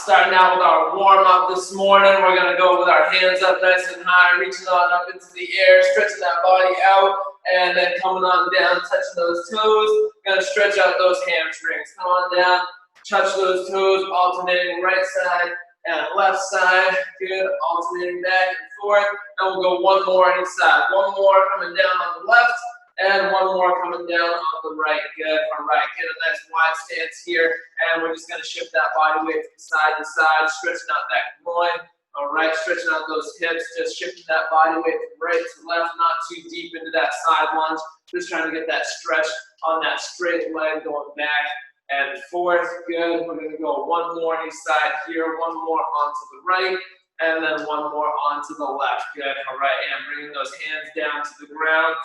Starting out with our warm-up this morning, we're going to go with our hands up nice and high, reaching on up into the air, stretching that body out, and then coming on down, touching those toes. Going to stretch out those hamstrings. Come on down, touch those toes, alternating right side and left side. Good, alternating back and forth. And we'll go one more on each side. One more coming down on the left, and one more coming down on the right. Good. All right. Get a nice wide stance here. And we're just going to shift that body weight from side to side, stretching out that groin. All right. Stretching out those hips. Just shifting that body weight from right to left, not too deep into that side lunge. Just trying to get that stretch on that straight leg going back and forth. Good. We're going to go one more on each side here. One more onto the right. And then one more onto the left. Good. All right. And bringing those hands down to the ground.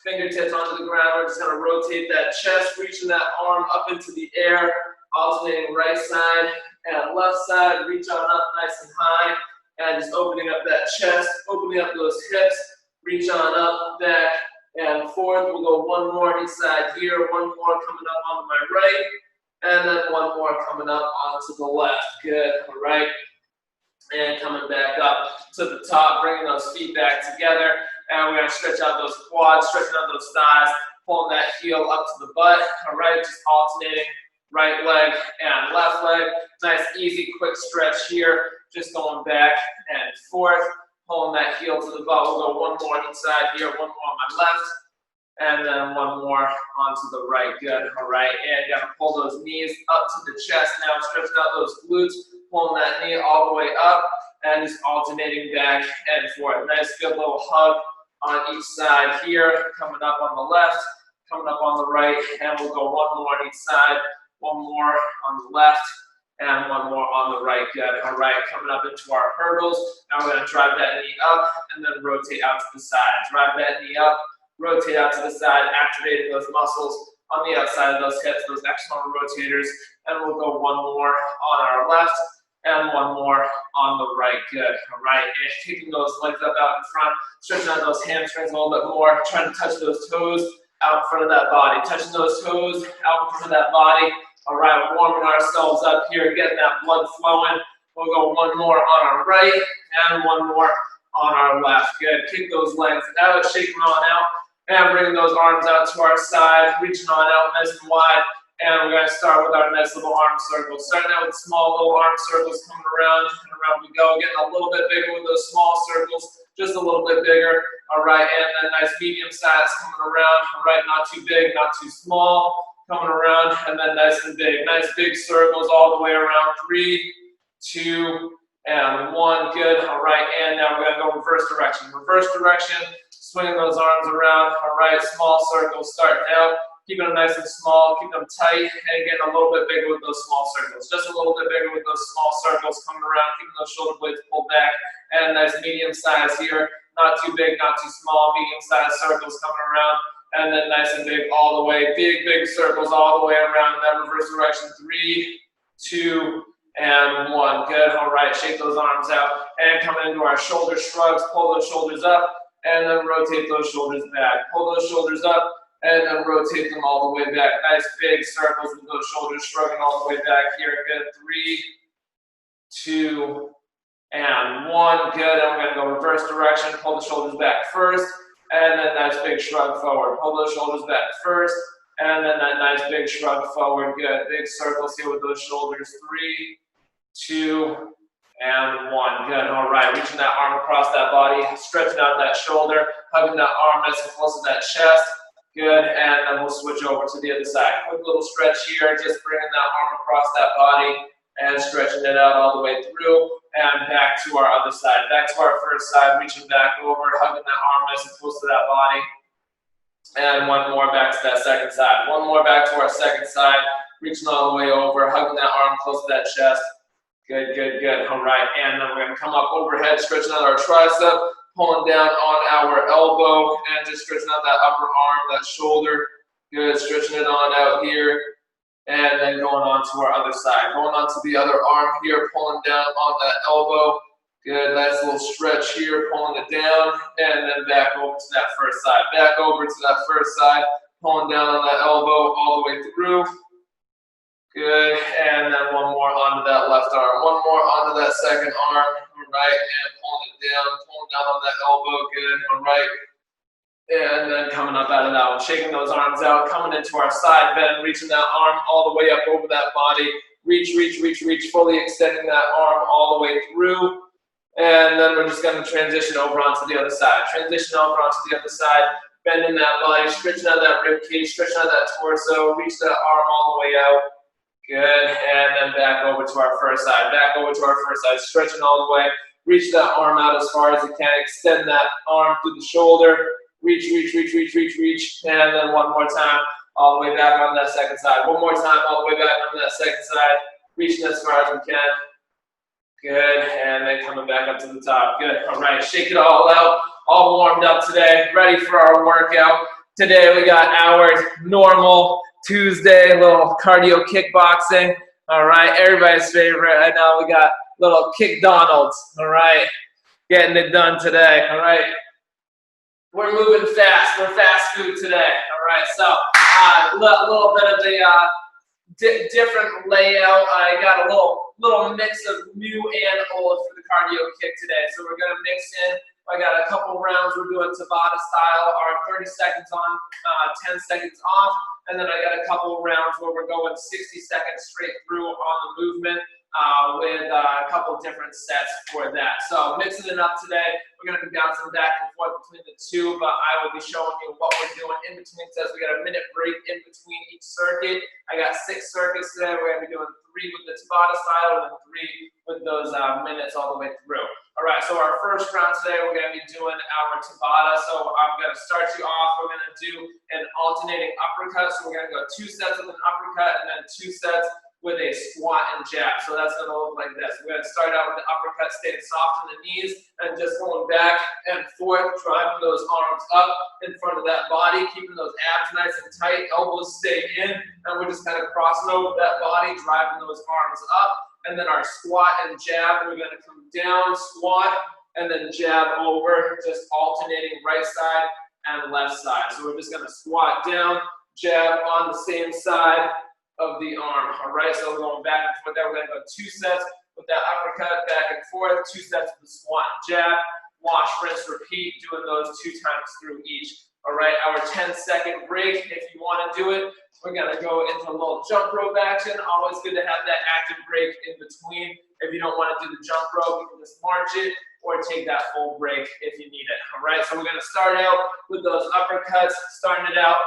Fingertips onto the ground. We're just going to rotate that chest, reaching that arm up into the air, alternating right side and left side. Reach on up nice and high, and just opening up that chest, opening up those hips. Reach on up, back, and forth. We'll go one more on each side here, one more coming up onto my right, and then one more coming up onto the left. Good. All right. And coming back up to the top, bringing those feet back together. And we're going to stretch out those quads, stretching out those thighs, pulling that heel up to the butt. All right, just alternating right leg and left leg. Nice, easy, quick stretch here. Just going back and forth, pulling that heel to the butt. We'll go one more on each side here, one more on my left, and then one more onto the right. Good. All right, and you're going to pull those knees up to the chest now, stretching out those glutes, pulling that knee all the way up, and just alternating back and forth. Nice, good little hug on each side here, coming up on the left, coming up on the right, and we'll go one more on each side, one more on the left, and one more on the right. Good. All right, coming up into our hurdles. Now we're going to drive that knee up and then rotate out to the side. Drive that knee up, rotate out to the side, activating those muscles on the outside of those hips, those external rotators, and we'll go one more on our left, and one more on the right. Good. All right. And kicking those legs up out in front, stretching out those hamstrings a little bit more, trying to touch those toes out in front of that body. Touching those toes out in front of that body. All right. Warming ourselves up here, getting that blood flowing. We'll go one more on our right and one more on our left. Good. Kick those legs out, shake them on out, and bring those arms out to our side, reaching on out nice and wide. And we're going to start with our nice little arm circles. Starting out with small little arm circles, coming around and around we go. Getting a little bit bigger with those small circles, just a little bit bigger. All right, and then nice medium size coming around. All right, not too big, not too small. Coming around, and then nice and big. Nice big circles all the way around. 3, 2, and 1. Good. All right, and now we're going to go reverse direction. Reverse direction, swinging those arms around. All right, small circles starting out. Keeping them nice and small, keep them tight, and getting a little bit bigger with those small circles. Just a little bit bigger with those small circles coming around, keeping those shoulder blades pulled back, and nice medium size here. Not too big, not too small, medium size circles coming around, and then nice and big all the way. Big, big circles all the way around in that reverse direction. 3, 2, and 1. Good. All right, shake those arms out, and coming into our shoulder shrugs, pull those shoulders up, and then rotate those shoulders back. Pull those shoulders up, and then rotate them all the way back. Nice big circles with those shoulders shrugging all the way back here. Good. 3, 2, and 1. Good. And we're going to go reverse direction. Pull the shoulders back first, and then nice big shrug forward. Pull those shoulders back first, and then that nice big shrug forward. Good. Big circles here with those shoulders. 3, 2, and 1. Good. All right. Reaching that arm across that body, stretching out that shoulder, hugging that arm nice and close to that chest. Good, and then we'll switch over to the other side. Quick little stretch here, just bringing that arm across that body and stretching it out all the way through and back to our other side. Back to our first side, reaching back over, hugging that arm nice and close to that body. And one more back to that second side. One more back to our second side, reaching all the way over, hugging that arm close to that chest. Good, good, good. All right, and then we're going to come up overhead, stretching out our tricep, pulling down on our elbow and just stretching out that upper arm, that shoulder. Good, stretching it on out here. And then going on to our other side. Going on to the other arm here, pulling down on that elbow. Good, nice little stretch here, pulling it down. And then back over to that first side. Back over to that first side, pulling down on that elbow all the way through. Good, and then one more onto that left arm. One more that second arm, all right, and pulling down on that elbow, good, all right. And then coming up out of that one, shaking those arms out, coming into our side bend, reaching that arm all the way up over that body. Reach, fully extending that arm all the way through. And then we're just going to transition over onto the other side. Bending that body, stretching out that rib cage, stretching out that torso, reach that arm all the way out. Good, and then back over to our first side. Stretching all the way. Reach that arm out as far as you can. Extend that arm through the shoulder. Reach, and then one more time, all the way back on that second side. One more time, all the way back on that second side. Reaching as far as we can. Good, and then coming back up to the top. Good, all right, shake it all out. All warmed up today, ready for our workout. Today we got our normal Tuesday, little cardio kickboxing. All right, everybody's favorite. I know we got little KiCKDonalds. All right, getting it done today. All right, we're moving fast. We're fast food today. All right, so a little bit of the different layout. I got a little mix of new and old for the cardio kick today. So we're gonna mix in. I got a couple rounds. We're doing Tabata style, our 30 seconds on, 10 seconds off. And then I got a couple rounds where we're going 60 seconds straight through on the movement with a couple different sets for that. So mixing it up today. We're going to be bouncing back and forth between the two, but I will be showing you what we're doing in between sets. We got a minute break in between each circuit. I got 6 circuits today. We're going to be doing 3 with the Tabata style and then 3 with those minutes all the way through. All right, so our first round today, we're going to be doing our Tabata. So I'm going to start you off. We're going to do an alternating uppercut. So we're going to go 2 sets with an uppercut and then 2 sets with a squat and jab. So that's going to look like this. We're going to start out with the uppercut, staying soft in the knees and just going back and forth, driving those arms up in front of that body, keeping those abs nice and tight, elbows stay in, and we're just kind of crossing over that body, driving those arms up. And then our squat and jab, we're going to come down, squat, and then jab over, just alternating right side and left side. So we're just going to squat down, jab on the same side of the arm. All right, so we're going back and forth there. We're going to go 2 sets with that uppercut, back and forth, 2 sets with the squat and jab, wash, rinse, repeat, doing those 2 times through each. All right, our 10-second break, if you want to do it, we're going to go into a little jump rope action. Always good to have that active break in between. If you don't want to do the jump rope, you can just march it or take that full break if you need it. All right, so we're going to start out with those uppercuts, starting it out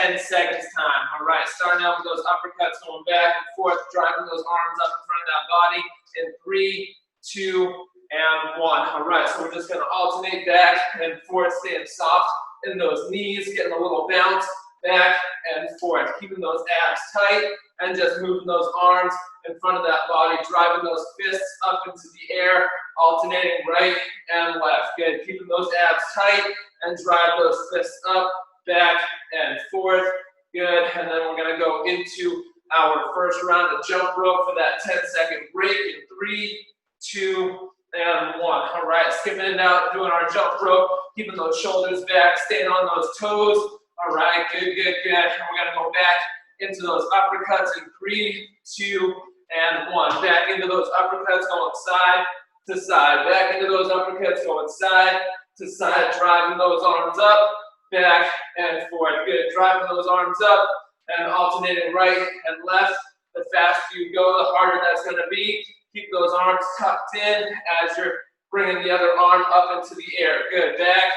in 10 seconds time. All right, starting out with those uppercuts, going back and forth, driving those arms up in front of that body in 3, 2, and 1. All right, so we're just going to alternate back and forth, staying soft in those knees, getting a little bounce back and forth, keeping those abs tight and just moving those arms in front of that body, driving those fists up into the air, alternating right and left. Good, keeping those abs tight and drive those fists up, back and forth. Good, and then we're going to go into our first round of jump rope for that 10-second break in 3, 2, and 1. All right, skipping it out, doing our jump rope, keeping those shoulders back, staying on those toes. All right, good. And we're going to go back into those uppercuts in 3, 2, and 1. Back into those uppercuts, going side to side. Back into those uppercuts, going side to side, driving those arms up, back and forth. Good, driving those arms up and alternating right and left. The faster you go, the harder that's going to be. Keep those arms tucked in as you're bringing the other arm up into the air. Good, back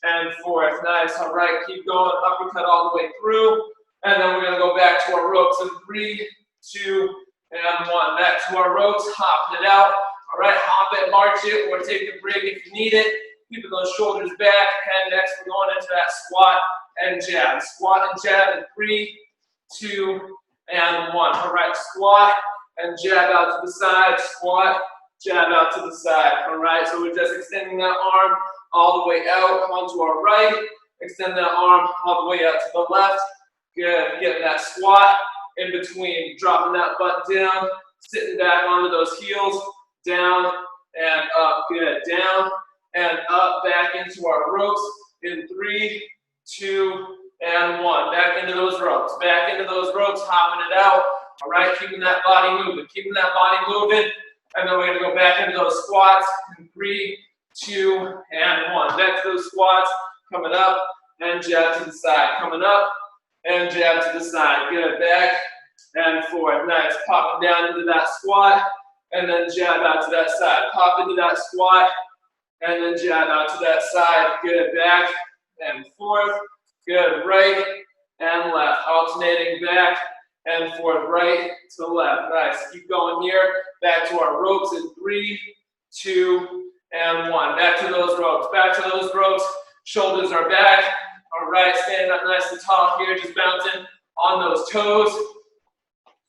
and forth. Nice, all right, keep going, uppercut all the way through. And then we're going to go back to our ropes in 3, 2, and 1. Back to our ropes, hopping it out. All right, hop it, march it, or take a break if you need it. Keeping those shoulders back. And next we're going into that squat and jab. Squat and jab in 3, 2, and 1. All right, squat and jab out to the side, squat, jab out to the side. All right, so we're just extending that arm all the way out onto our right. Extend that arm all the way out to the left. Good, getting that squat in between, dropping that butt down, sitting back onto those heels, down and up. Good, down and up, back into our ropes in 3, 2, and 1. Back into those ropes, hopping it out. All right, keeping that body moving, And then we're gonna go back into those squats in 3, 2, and 1. Back to those squats, coming up and jab to the side, coming up and jab to the side. Good, back and forth. Nice, popping down into that squat and then jab out to that side. Pop into that squat and then jab out to that side. Good, back and forth. Good, right and left, alternating back and forth, right to left. Nice, keep going here. Back to our ropes in 3, 2, and 1. Back to those ropes, back to those ropes. Shoulders are back. All right, standing up nice and tall here, just bouncing on those toes.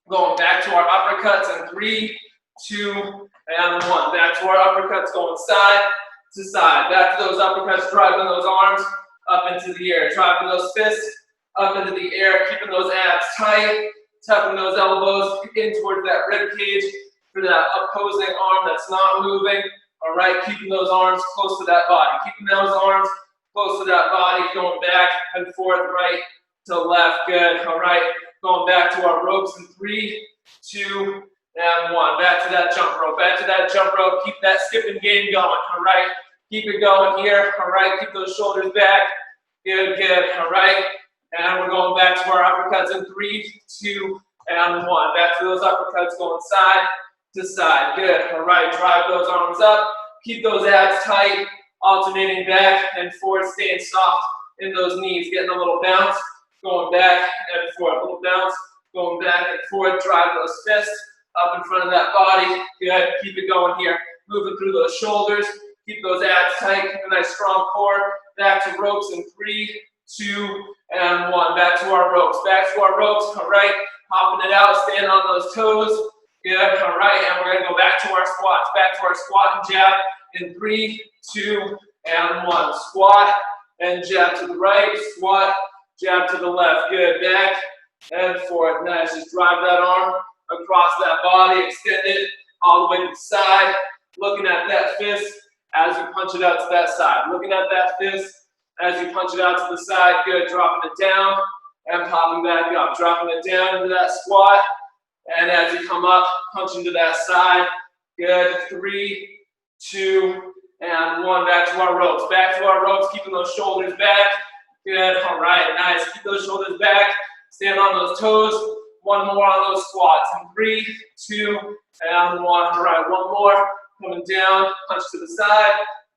Going back to our uppercuts in 3, 2, and 1. Back to our uppercuts, going side to side. Back to those uppercuts, driving those arms up into the air. Driving those fists up into the air, keeping those abs tight, tucking those elbows in towards that rib cage for that opposing arm that's not moving. All right, keeping those arms close to that body. Keeping those arms close to that body, going back and forth, right to left. Good. All right, going back to our ropes in 3, 2, and 1. Back to that jump rope. Back to that jump rope. Keep that skipping game going. All right, keep it going here. All right, keep those shoulders back. Good, good. All right, and we're going back to our uppercuts in 3, 2, and 1. Back to those uppercuts, going side to side. Good. All right, drive those arms up. Keep those abs tight, alternating back and forth, staying soft in those knees, getting a little bounce, going back and forth, a little bounce, going back and forth. Drive those fists up in front of that body. Good. Keep it going here. Moving through those shoulders. Keep those abs tight. Keep a nice strong core. Back to ropes in 3, 2, and 1. Back to our ropes. Back to our ropes. All right. Popping it out. Stand on those toes. Good. All right. And we're going to go back to our squats. Back to our squat and jab in 3, 2, and 1. Squat and jab to the right. Squat, jab to the left. Good. Back and forth. Nice. Just drive that arm across that body. Extend it all the way to the side. Looking at that fist as you punch it out to that side. Looking at that fist as you punch it out to the side. Good. Dropping it down and popping back up. Dropping it down into that squat. And as you come up, punch into that side. Good. 3, 2, and 1. Back to our ropes. Back to our ropes. Keeping those shoulders back. Good. All right. Nice. Keep those shoulders back. Stand on those toes. One more on those squats. And 3, 2, and 1. All right. One more. Coming down. Punch to the side.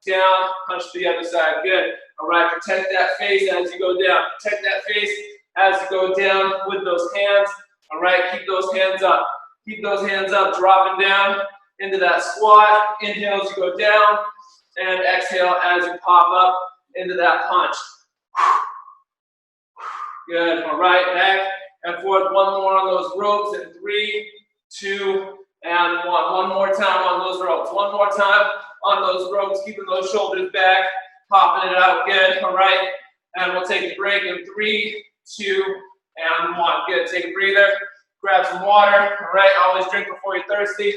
Down. Punch to the other side. Good. All right. Protect that face as you go down. Protect that face as you go down with those hands. All right. Keep those hands up. Keep those hands up. Dropping down into that squat. Inhale as you go down. And exhale as you pop up into that punch. Good. All right. Back and forth. One more on those ropes in 3, 2, and 1. One more time on those ropes. One more time on those ropes. Keeping those shoulders back. Popping it out. Good. All right. And we'll take a break in 3, 2, and 1. Good. Take a breather. Grab some water. All right. Always drink before you're thirsty.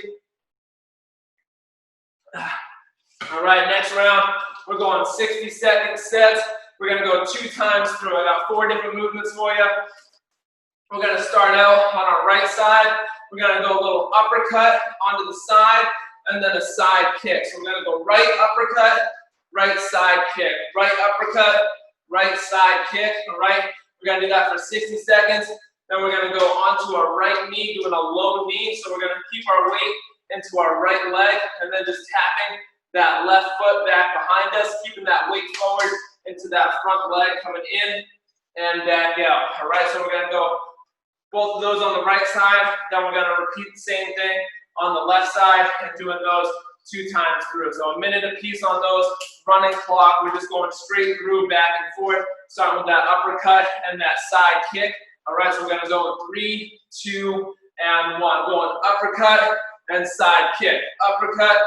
All right. Next round, we're going 60-second sets. We're going to go 2 times through. I got 4 different movements for you. We're going to start out on our right side. We're going to go a little uppercut onto the side and then a side kick. So we're going to go right uppercut, right side kick. Right uppercut, right side kick. All right. We're going to do that for 60 seconds. Then we're going to go onto our right knee, doing a low knee. So we're going to keep our weight into our right leg and then just tapping that left foot back behind us, keeping that weight forward into that front leg, coming in and back out. All right, so we're going to go both of those on the right side. Then we're going to repeat the same thing on the left side and doing those 2 times through. So a minute apiece on those. Running clock, we're just going straight through, back and forth, starting with that uppercut and that side kick. All right, so we're going to go in 3, 2, and 1. Going uppercut and side kick. Uppercut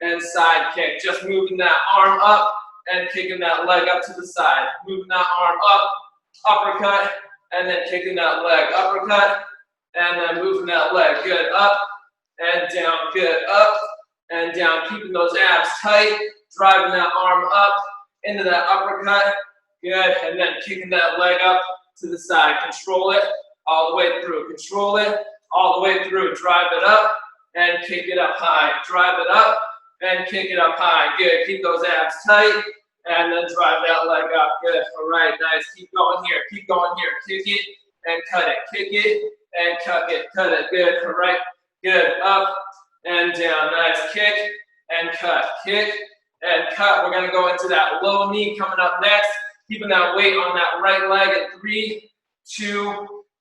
and side kick. Just moving that arm up and kicking that leg up to the side. Moving that arm up, uppercut, and then kicking that leg. Uppercut, and then moving that leg. Good. Up and down. Good. Up and down. Keeping those abs tight. Driving that arm up into that uppercut. Good. And then kicking that leg up to the side. Control it all the way through. Control it all the way through. Drive it up and kick it up high. Drive it up and kick it up high. Good. Keep those abs tight and then drive that leg up. Good. All right. Nice. Keep going here. Keep going here. Kick it and cut it. Kick it and cut it. Cut it. Good. All right. Good. Up and down. Nice. Kick and cut. Kick and cut. We're going to go into that low knee coming up next. Keeping that weight on that right leg in 3, 2,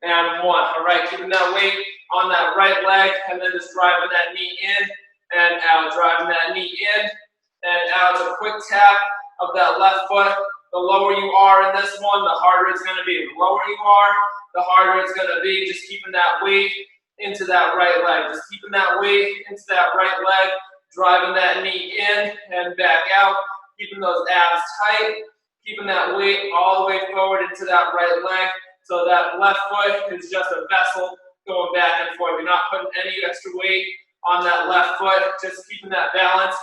and 1. All right. Keeping that weight on that right leg and then just driving that knee in and out. Driving that knee in and out. It's a quick tap of that left foot. The lower you are in this one, the harder it's going to be. The lower you are, the harder it's going to be. Just keeping that weight into that right leg. Just keeping that weight into that right leg. Driving that knee in and back out. Keeping those abs tight. Keeping that weight all the way forward into that right leg. So that left foot is just a vessel going back and forth. You're not putting any extra weight on that left foot. Just keeping that balance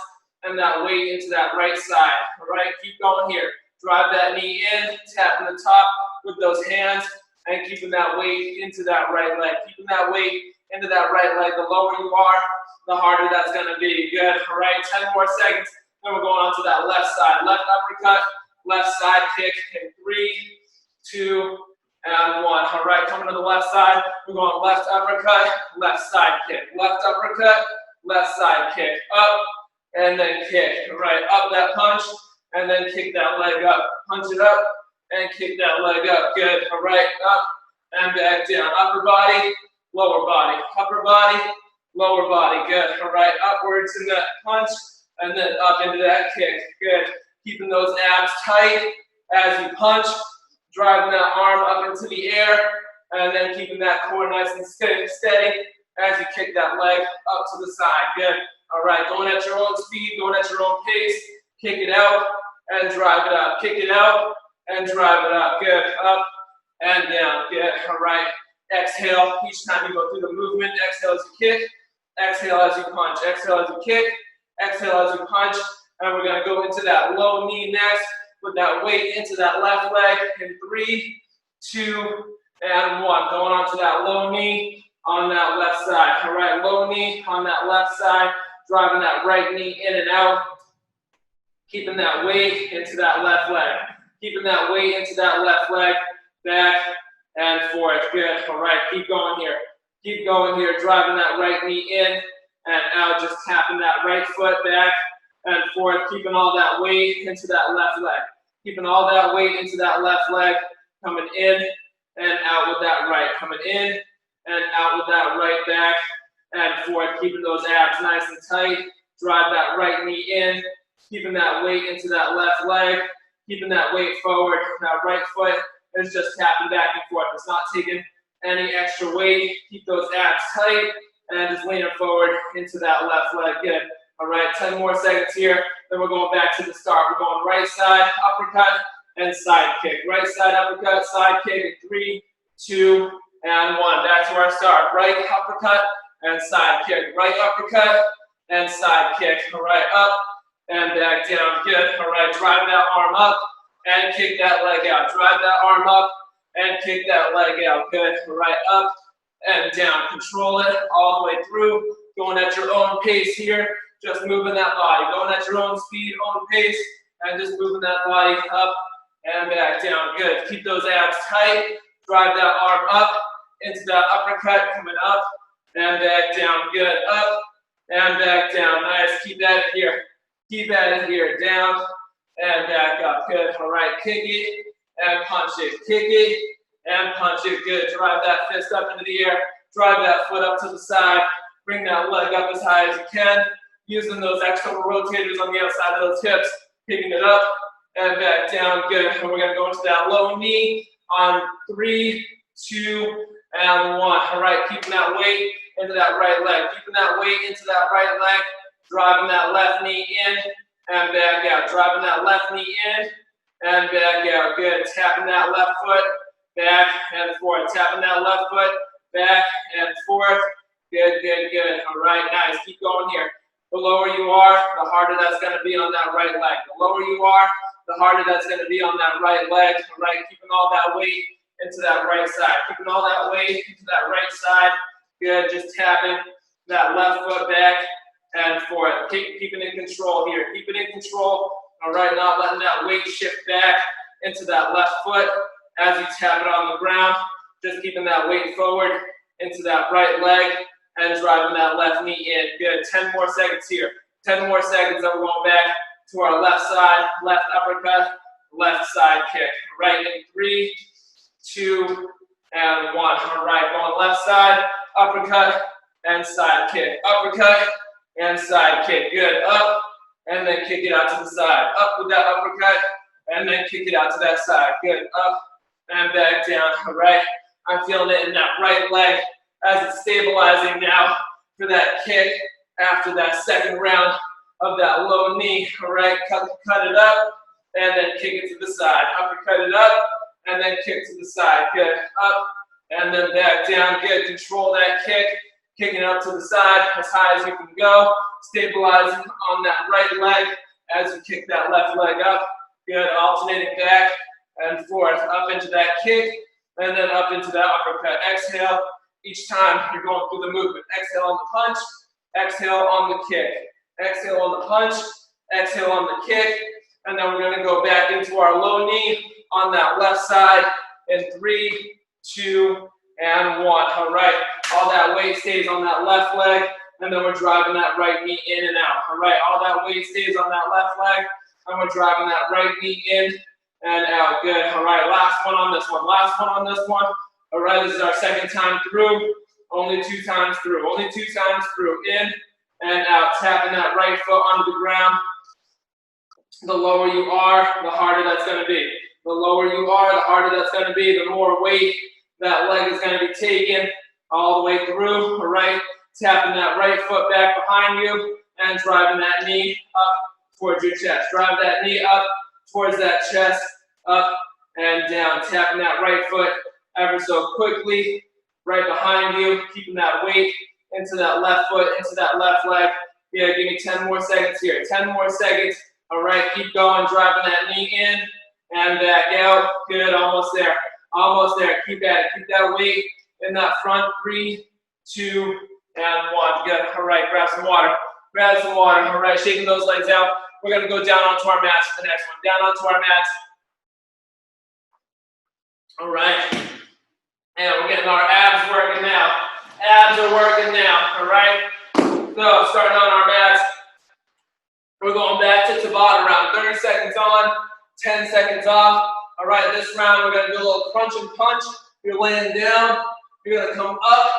and that weight into that right side. All right, keep going here. Drive that knee in, tapping the top with those hands, and keeping that weight into that right leg. Keeping that weight into that right leg. The lower you are, the harder that's going to be. Good. All right, 10 more seconds. Then we're going on to that left side. Left uppercut, left side kick in 3, 2, and 1. All right, coming to the left side. We're going left uppercut, left side kick. Left uppercut, left side kick. Up, and then kick. All right, up that punch, and then kick that leg up. Punch it up, and kick that leg up. Good. All right, up and back down. Upper body, lower body. Upper body, lower body. Good. All right, upwards in that punch, and then up into that kick. Good. Keeping those abs tight as you punch. Driving that arm up into the air, and then keeping that core nice and steady as you kick that leg up to the side. Good. All right, going at your own speed, going at your own pace. Kick it out and drive it up. Kick it out and drive it up. Good. Up and down. Good. All right. Exhale each time you go through the movement. Exhale as you kick. Exhale as you punch. Exhale as you kick. Exhale as you punch. And we're going to go into that low knee next with that weight into that left leg in 3, 2, and 1. Going on to that low knee on that left side. All right, low knee on that left side. Driving that right knee in and out. Keeping that weight into that left leg. Keeping that weight into that left leg. Back and forth. Good. All right, keep going here. Keep going here. Driving that right knee in and out. Just tapping that right foot back and forth. Keeping all that weight into that left leg. Keeping all that weight into that left leg. Coming in and out with that right. Coming in and out with that right back and forth. Keeping those abs nice and tight. Drive that right knee in. Keeping that weight into that left leg. Keeping that weight forward. That right foot is just tapping back and forth. It's not taking any extra weight. Keep those abs tight and just leaning forward into that left leg. Good. All right, 10 more seconds here. Then we're going back to the start. We're going right side, uppercut, and side kick. Right side, uppercut, side kick in 3, 2, and 1. Back to our start. Right uppercut and side kick. Right uppercut and side kick. All right, up and back down. Good. All right, drive that arm up and kick that leg out. Drive that arm up and kick that leg out. Good. All right, up and down. Control it all the way through. Going at your own pace here. Just moving that body. Going at your own speed, own pace, and just moving that body up and back down. Good. Keep those abs tight. Drive that arm up into that uppercut. Coming up and back down. Good. Up and back down. Nice. Keep that in here. Keep that in here. Down and back up. Good. All right. Kick it and punch it. Kick it and punch it. Good. Drive that fist up into the air. Drive that foot up to the side. Bring that leg up as high as you can. Using those external rotators on the outside of those hips. Picking it up and back down. Good. And we're going to go into that low knee on 3, 2, and 1. All right. Keeping that weight into that right leg. Keeping that weight into that right leg. Driving that left knee in and back out. Driving that left knee in and back out. Good. Tapping that left foot back and forth. Tapping that left foot back and forth. Good, good, good. All right, nice. Keep going here. The lower you are, the harder that's going to be on that right leg. The lower you are, the harder that's going to be on that right leg. All right, keeping all that weight into that right side. Keeping all that weight into that right side. Good, just tapping that left foot back and forth. Keep it in control here. Keep it in control. All right, not letting that weight shift back into that left foot as you tap it on the ground. Just keeping that weight forward into that right leg and driving that left knee in. Good. 10 more seconds here. 10 more seconds, and we're going back to our left side, left uppercut, left side kick. Right in 3, 2, and 1. All right, going left side, uppercut, and side kick. Uppercut, and side kick. Good. Up, and then kick it out to the side. Up with that uppercut, and then kick it out to that side. Good. Up, and back down. All right. I'm feeling it in that right leg as it's stabilizing now for that kick after that second round of that low knee. All right, cut it up, and then kick it to the side. Uppercut it up, and then kick to the side. Good. Up, and then back down. Good. Control that kick. Kicking up to the side as high as you can go. Stabilizing on that right leg as you kick that left leg up. Good. Alternating back and forth. Up into that kick, and then up into that uppercut. Exhale. Each time you're going through the movement. Exhale on the punch. Exhale on the kick. Exhale on the punch. Exhale on the kick. And then we're going to go back into our low knee on that left side in 3, 2, and 1. All right. All that weight stays on that left leg. And then we're driving that right knee in and out. All right. All that weight stays on that left leg. And we're driving that right knee in and out. Good. All right. Last one on this one. Last one on this one. All right. This is our second time through. Only 2 times through. Only 2 times through. In and out. Tapping that right foot onto the ground. The lower you are, the harder that's going to be. The lower you are, the harder that's going to be. The more weight that leg is going to be taken all the way through. All right. Tapping that right foot back behind you and driving that knee up towards your chest. Drive that knee up towards that chest, up and down. Tapping that right foot ever so quickly right behind you, keeping that weight into that left foot, into that left leg. Yeah, give me 10 more seconds here. 10 more seconds. All right, keep going, driving that knee in and back out. Good, almost there. Almost there. Keep at it. Keep that weight in that front. 3, 2, and 1. Good. All right, grab some water. Grab some water. All right, shaking those legs out. We're going to go down onto our mats for the next one. Down onto our mats. All right. And we're getting our abs working now. Abs are working now. All right. So, starting on our mats. We're going back to Tabata round. 30 seconds on, 10 seconds off. All right, this round we're going to do a little crunch and punch. You're laying down. You're going to come up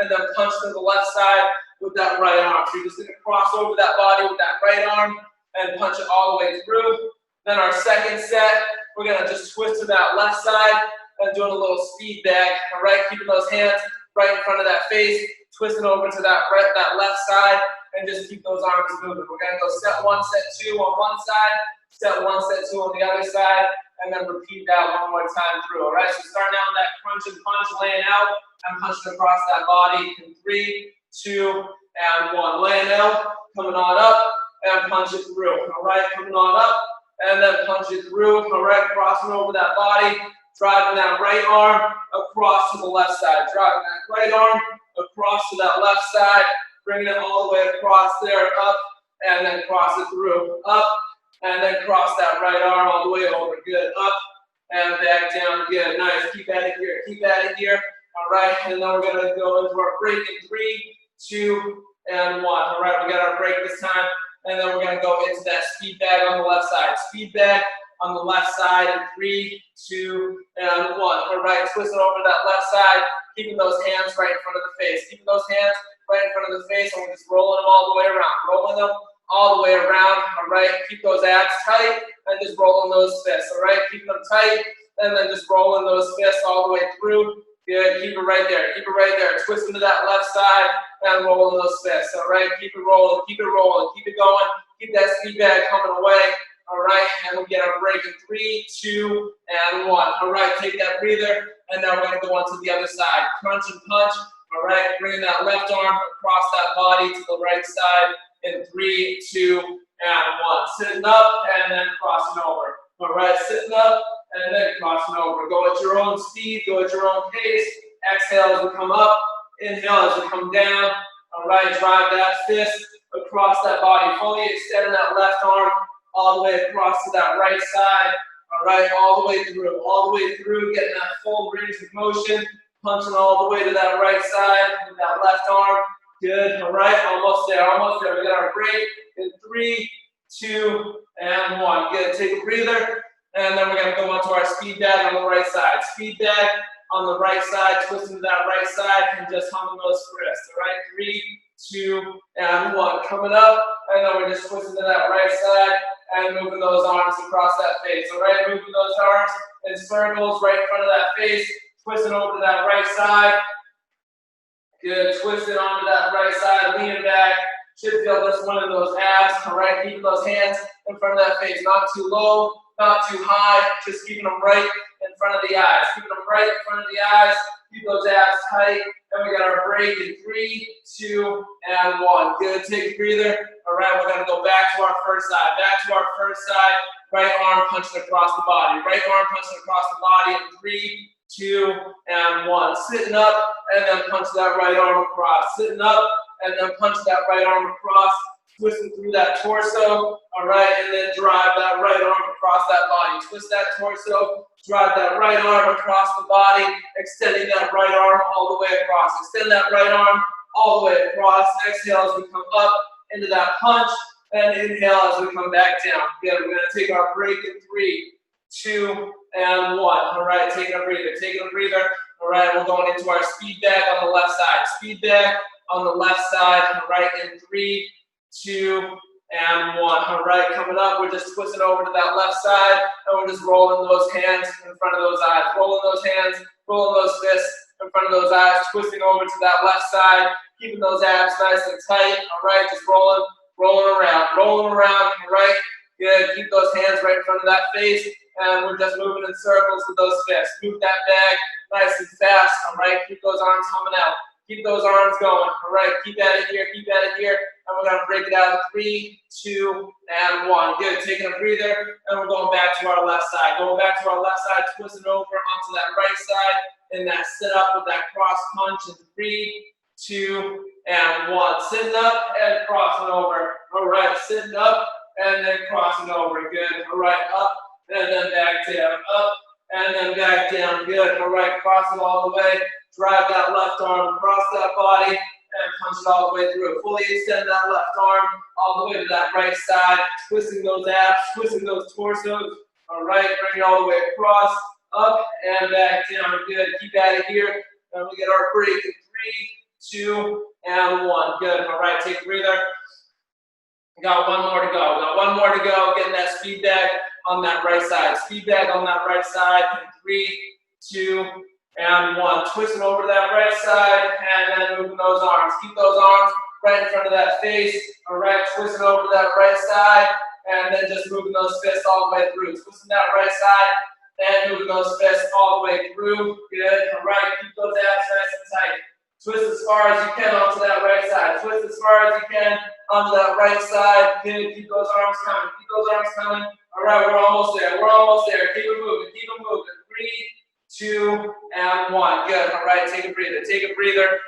and then punch to the left side with that right arm. So you're just going to cross over that body with that right arm and punch it all the way through. Then our second set, we're going to just twist to that left side and doing a little speed bag. All right, keeping those hands right in front of that face, twisting over to that left side, and just keep those arms moving. We're going to go set 1, set 2 on one side, set 1, set 2 on the other side, and then repeat that one more time through. All right, so starting out with that crunch and punch, laying out, and punching across that body in 3, 2, and 1. Laying out, coming on up, and punch it through. All right, coming on up, and then punch it through. All right, crossing over that body, driving that right arm across to the left side. Driving that right arm across to that left side, bringing it all the way across there, up, and then cross it through. Up, and then cross that right arm all the way over. Good. Up, and back down. Good. Nice. Keep at it here. Keep at it here. All right, and then we're going to go into our break in 3, 2, and 1. All right, we got our break this time, and then we're going to go into that speed bag on the left side. Speed bag on the left side in 3, 2, and 1. All right, twisting over that left side, keeping those hands right in front of the face. Keeping those hands right in front of the face, and we're just rolling them all the way around. Rolling them all the way around. All right, keep those abs tight, and just rolling those fists. All right, keep them tight, and then just rolling those fists all the way through. Good, keep it right there. Keep it right there. Twisting to that left side, and rolling those fists. All right, keep it rolling, keep it rolling, keep it going. Keep that speed bag coming away. All right, and we'll get our break in 3, 2, and 1. All right, take that breather, and now we're going to go on to the other side. Crunch and punch. All right, bringing that left arm across that body to the right side in 3, 2, and 1. Sitting up, and then crossing over. All right, sitting up, and then crossing over. Go at your own speed, go at your own pace. Exhale as we come up, inhale as we come down. All All right, drive that fist across that body, fully extend that left arm all the way across to that right side. All right, all the way through, getting that full range of motion, punching all the way to that right side with that left arm. Good, all right, almost there, almost there. We got our break in 3, 2, and 1. Good, take a breather, and then we're gonna go onto our speed bag on the right side. Speed bag on the right side, twisting to that right side, and just humming those wrists, all right? 3, 2, and 1. Coming up, and then we're just twisting to that right side, and moving those arms across that face, all right? Moving those arms in circles right in front of that face, twisting over to that right side. Good, twisting onto that right side, leaning back. Should feel this one of those abs, all right? Keeping those hands in front of that face, not too low, not too high, just keeping them right in front of the eyes. Keeping them right in front of the eyes, keep those abs tight. And we got our break in 3, 2, and 1. Good, take a breather. All right, we're gonna go back to our first side. Back to our first side, right arm punching across the body. Right arm punching across the body in 3, 2, and 1. Sitting up, and then punch that right arm across. Sitting up, and then punch that right arm across. Twisting through that torso, all right, and then drive that right arm across that body. Twist that torso, drive that right arm across the body, extending that right arm all the way across. Extend that right arm all the way across. Exhale as we come up into that punch, and inhale as we come back down. Good, we're gonna take our break in 3, 2, and 1. All right, taking a breather, taking a breather. All right, we're going into our speed bag on the left side. Speed bag on the left side, all right, in 3, 2, and 1. All right, coming up, we're just twisting over to that left side, and we're just rolling those hands in front of those eyes. Rolling those hands, rolling those fists in front of those eyes, twisting over to that left side, keeping those abs nice and tight. All right, just rolling around, all right? Good, keep those hands right in front of that face, and we're just moving in circles with those fists. Move that bag nice and fast, all right? Keep those arms humming out. Keep those arms going, all right? Keep at it here, and we're gonna break it out in 3, 2, and 1. Good, taking a breather, and we're going back to our left side. Going back to our left side, twisting over onto that right side, in that sit up with that cross punch in 3, 2, and 1. Sitting up and crossing over. All right, sitting up and then crossing over. Good. All right, up and then back down. Up and then back down. Good. All right, cross it all the way. Drive that left arm across that body and punch it all the way through. Fully extend that left arm all the way to that right side. Twisting those abs, twisting those torsos. All right, bring it all the way across. Up and back down. Good. Keep at it here. And we get our break in 3, 2, and 1. Good. All right, take a breather. Got one more to go. Getting that speed bag on that right side. Speed bag on that right side in 3, 2, and 1. Twisting over to that right side and then moving those arms. Keep those arms right in front of that face. All right, twisting over to that right side and then just moving those fists all the way through. Twisting that right side and moving those fists all the way through. Good. All right, keep those abs nice and tight. Twist as far as you can onto that right side. Twist as far as you can onto that right side. Good. Keep those arms coming. Keep those arms coming. All right, we're almost there. Keep it moving. 3, 2, and 1. Good. All right, take a breather.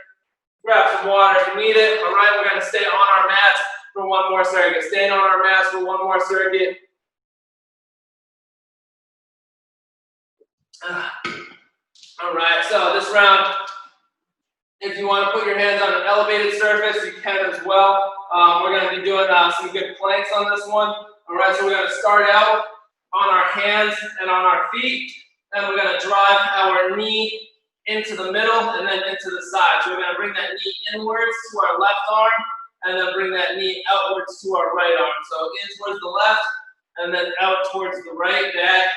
Grab some water if you need it. All right, we're going to stay on our mats for one more circuit. Staying on our mats for one more circuit. All right, so this round, if you want to put your hands on an elevated surface, you can as well. We're going to be doing some good planks on this one. All right, so we're going to start out on our hands and on our feet, and we're going to drive our knee into the middle and then into the side. So we're going to bring that knee inwards to our left arm, and then bring that knee outwards to our right arm. So in towards the left, and then out towards the right, back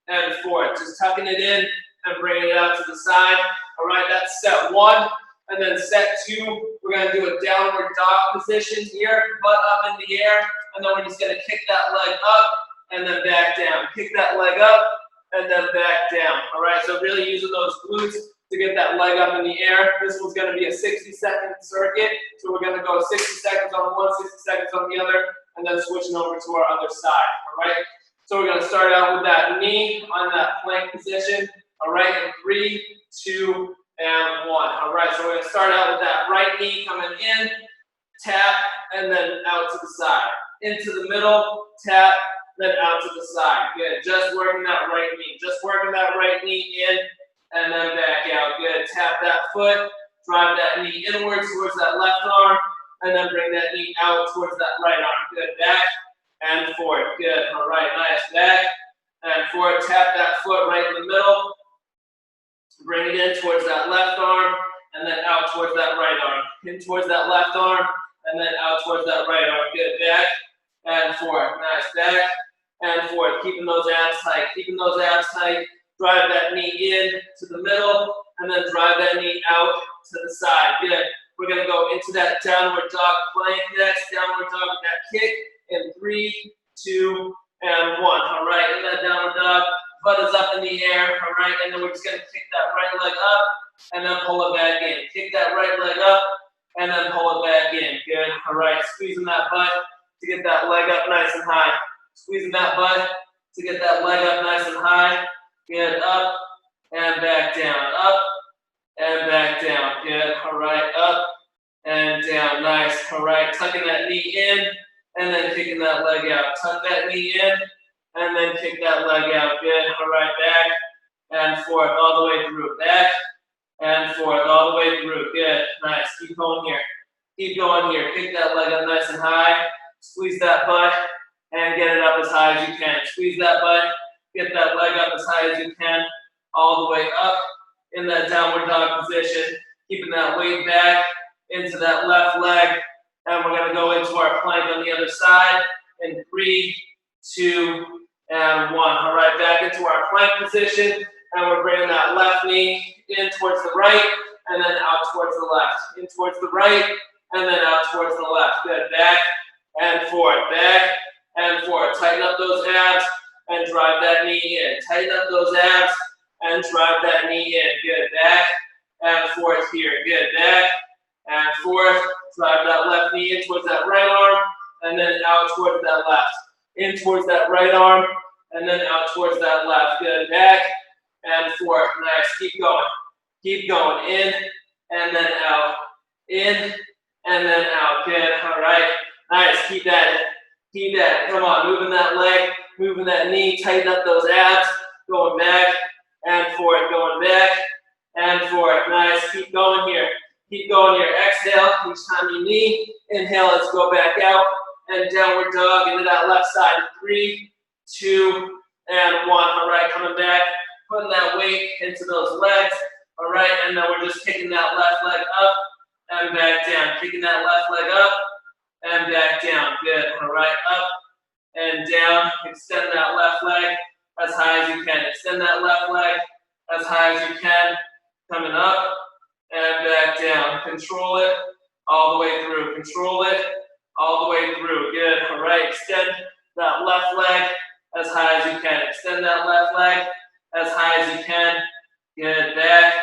and forth. Just tucking it in and bringing it out to the side. All right, that's set 1. And then set 2, we're going to do a downward dog position here, butt up in the air, and then we're just going to kick that leg up and then back down. Kick that leg up and then back down. All right, so really using those glutes to get that leg up in the air. This one's going to be a 60-second circuit, so we're going to go 60 seconds on one, 60 seconds on the other, and then switching over to our other side. All right, so we're going to start out with that knee on that plank position. All right, in 3, 2, and 1. All right, so we're going to start out with that right knee coming in, tap, and then out to the side. Into the middle, tap, then out to the side. Good. Just working that right knee. Just working that right knee in, and then back out. Good. Tap that foot, drive that knee inwards towards that left arm, and then bring that knee out towards that right arm. Good. Back and forth. Good. All right. Nice. Back and forth. Tap that foot right in the middle. Bring it in towards that left arm, and then out towards that right arm. In towards that left arm, and then out towards that right arm. Good. Back and forth. Nice. Back and forth. Keeping those abs tight. Keeping those abs tight. Drive that knee in to the middle, and then drive that knee out to the side. Good. We're going to go into that downward dog plank next. Downward dog with that kick in 3, 2, and 1. All right. In that downward dog, butt is up in the air. All right. And then we're just going to kick that right leg up, and then pull it back in. Kick that right leg up, and then pull it back in. Good. All right. Squeezing that butt to get that leg up nice and high. Squeezing that butt to get that leg up nice and high. Good. Up and back down. Up and back down. Good. All right. Up and down. Nice. All right. Tucking that knee in and then kicking that leg out. Tuck that knee in and then kick that leg out. Good. All right. Back and forth all the way through. Back and forth all the way through. Good. Nice. Keep going here. Keep going here. Kick that leg up nice and high. Squeeze that butt and get it up as high as you can. Squeeze that butt. Get that leg up as high as you can. All the way up in that downward dog position. Keeping that weight back into that left leg. And we're going to go into our plank on the other side in 3, 2, and 1. All right, back into our plank position. And we're bringing that left knee in towards the right and then out towards the left. In towards the right and then out towards the left. Good. Back and forth. Back and forth. Tighten up those abs and drive that knee in. Tighten up those abs and drive that knee in. Good. Back and forth here. Good. Back and forth. Drive that left knee in towards that right arm and then out towards that left. In towards that right arm and then out towards that left. Good. Back and forth. Nice. Keep going. Keep going. In and then out. In and then out. Good. All right. Nice. Keep that. Keep that. Come on. Moving that leg. Moving that knee. Tighten up those abs. Going back and forth. Going back and forth. Nice. Keep going here. Keep going here. Exhale each time you knee. Inhale. Let's go back out and downward dog into that left side. 3, 2, and 1. All right. Coming back. Putting that weight into those legs. All right. And then we're just kicking that left leg up and back down. Kicking that left leg up and back down. Good. All right. Up and down. Extend that left leg as high as you can. Extend that left leg as high as you can. Coming up and back down. Control it all the way through. Control it all the way through. Good. All right. Extend that left leg as high as you can. Extend that left leg as high as you can. Good. Back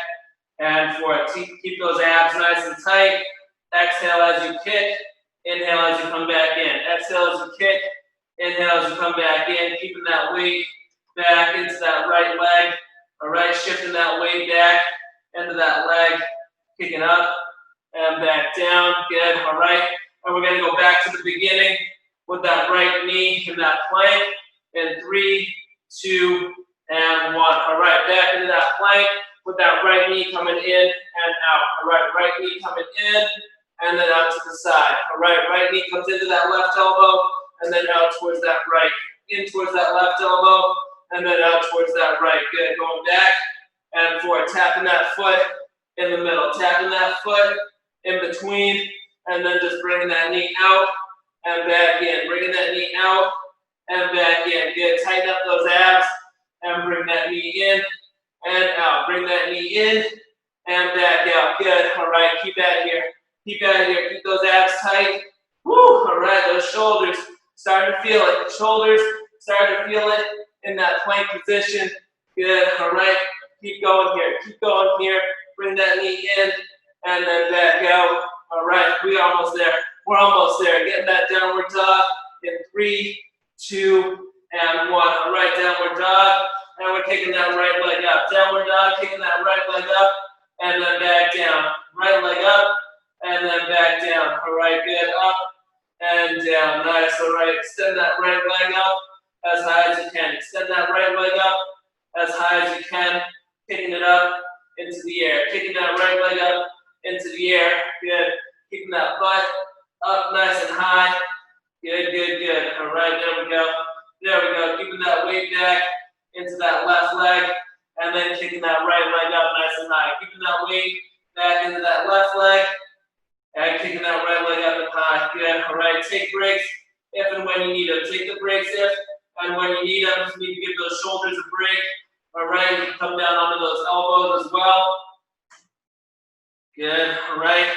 and forth. Keep those abs nice and tight. Exhale as you kick. Inhale as you come back in. Exhale as you kick. Inhale as you come back in. Keeping that weight back into that right leg. All right. Shifting that weight back into that leg. Kicking up and back down. Good. All right. And we're going to go back to the beginning with that right knee in that plank. In 3, 2, and 1. All right. Back into that plank with that right knee coming in and out. All right. Right knee coming in and then out to the side. All right. Right knee comes into that left elbow and then out towards that right. In towards that left elbow and then out towards that right. Good. Going back and forth. Tapping that foot in the middle. Tapping that foot in between and then just bringing that knee out and back in. Bringing that knee out and back in. Good. Tighten up those abs and bring that knee in and out. Bring that knee in and back out. Good. All right. Keep that here. Keep that here. Keep those abs tight. Woo. All right. Those shoulders. Starting to feel it. The shoulders. Starting to feel it in that plank position. Good. All right. Keep going here. Keep going here. Bring that knee in and then back out. All right. We're almost there. We're almost there. Getting that downward dog in 3, 2, and 1. All right. Downward dog. And we're kicking that right leg up. Downward dog. Kicking that right leg up and then back down. Right leg up and then back down. All right, good. Up and down. Nice. All right, extend that right leg up as high as you can. Extend that right leg up as high as you can. Kicking it up into the air. Kicking that right leg up into the air. Good. Keeping that butt up nice and high. Good, good, good. All right, there we go. There we go. Keeping that weight back into that left leg, and then kicking that right leg up nice and high. Keeping that weight back into that left leg, and kicking that right leg up and high. Good. All right, take breaks if and when you need them. Take the breaks if and when you need them. You need to give those shoulders a break. All right, you can come down onto those elbows as well. Good. All right,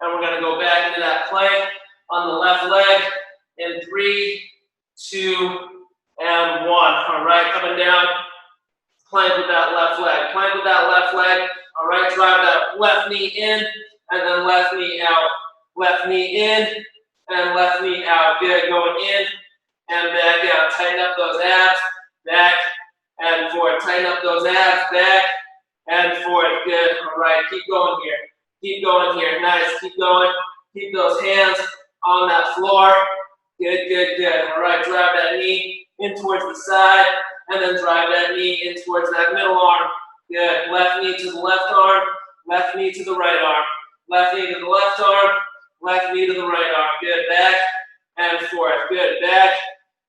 and we're going to go back into that plank on the left leg in 3, 2, and 1. All right, coming down, plank with that left leg. Plank with that left leg. All right, drive that left knee in and then left knee out. Left knee in and left knee out. Good, going in and back out. Tighten up those abs, back and forth. Tighten up those abs, back and forth. Good, all right, keep going here. Keep going here, nice, keep going. Keep those hands on that floor. Good, good, good. All right, drive that knee in towards the side, and then drive that knee in towards that middle arm. Good. Left knee to the left arm, left knee to the right arm. Left knee to the left arm, left knee to the right arm. Good. Back and forth. Good. Back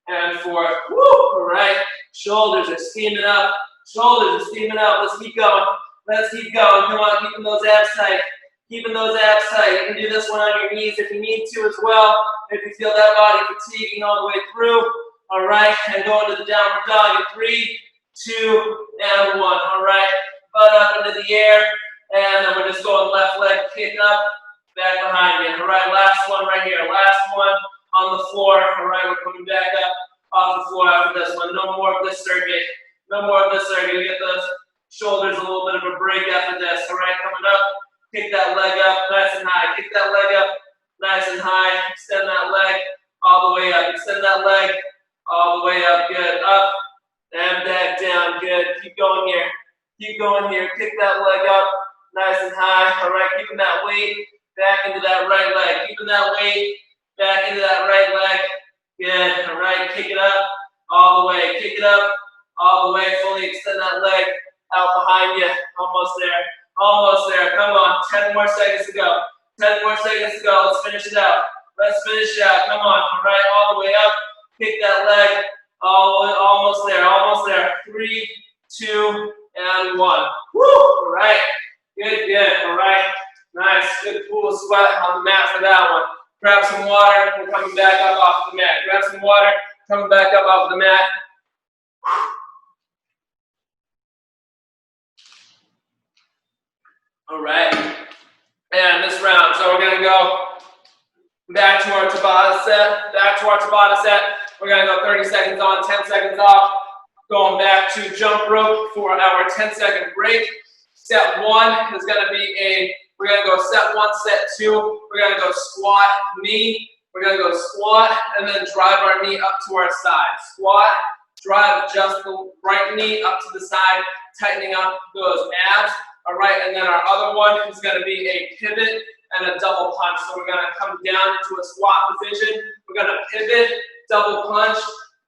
and forth. Woo! All right. Shoulders are steaming up. Shoulders are steaming up. Let's keep going. Let's keep going. Come on, keeping those abs tight. Keeping those abs tight. You can do this one on your knees if you need to as well. If you feel that body fatiguing all the way through. All right, and go into the downward dog in 3, 2, and 1. All right, butt up into the air, and then we're just going left leg kick up, back behind you. All right, last one right here. Last one on the floor. All right, we're coming back up off the floor after this one. No more of this circuit. No more of this circuit. We get those shoulders a little bit of a break after this. All right, coming up. Kick that leg up nice and high. Kick that leg up nice and high. Extend that leg all the way up. Extend that leg all the way up. Good. Up and back down. Good. Keep going here. Keep going here. Kick that leg up nice and high. All right. Keeping that weight back into that right leg. Keeping that weight back into that right leg. Good. All right. Kick it up all the way. Kick it up all the way. Fully extend that leg out behind you. Almost there. Almost there. Come on. 10 more seconds to go. 10 more seconds to go. Let's finish it out. Let's finish it out. Come on. All right. All the way up. Kick that leg. Almost there. Almost there. 3, 2, and 1. Woo! All right. Good, good. All right. Nice. Good pool of sweat on the mat for that one. Grab some water. We're coming back up off the mat. Grab some water. Coming back up off the mat. All right, and this round, so we're gonna go back to our Tabata set, We're gonna go 30 seconds on, 10 seconds off, going back to jump rope for our 10-second break. Step 1 is gonna be we're gonna go step 1, step 2, we're gonna go squat knee, we're gonna go squat, and then drive our knee up to our side. Squat, drive just the right knee up to the side, tightening up those abs. All right, and then our other one is going to be a pivot and a double punch. So we're going to come down into a squat position. We're going to pivot, double punch,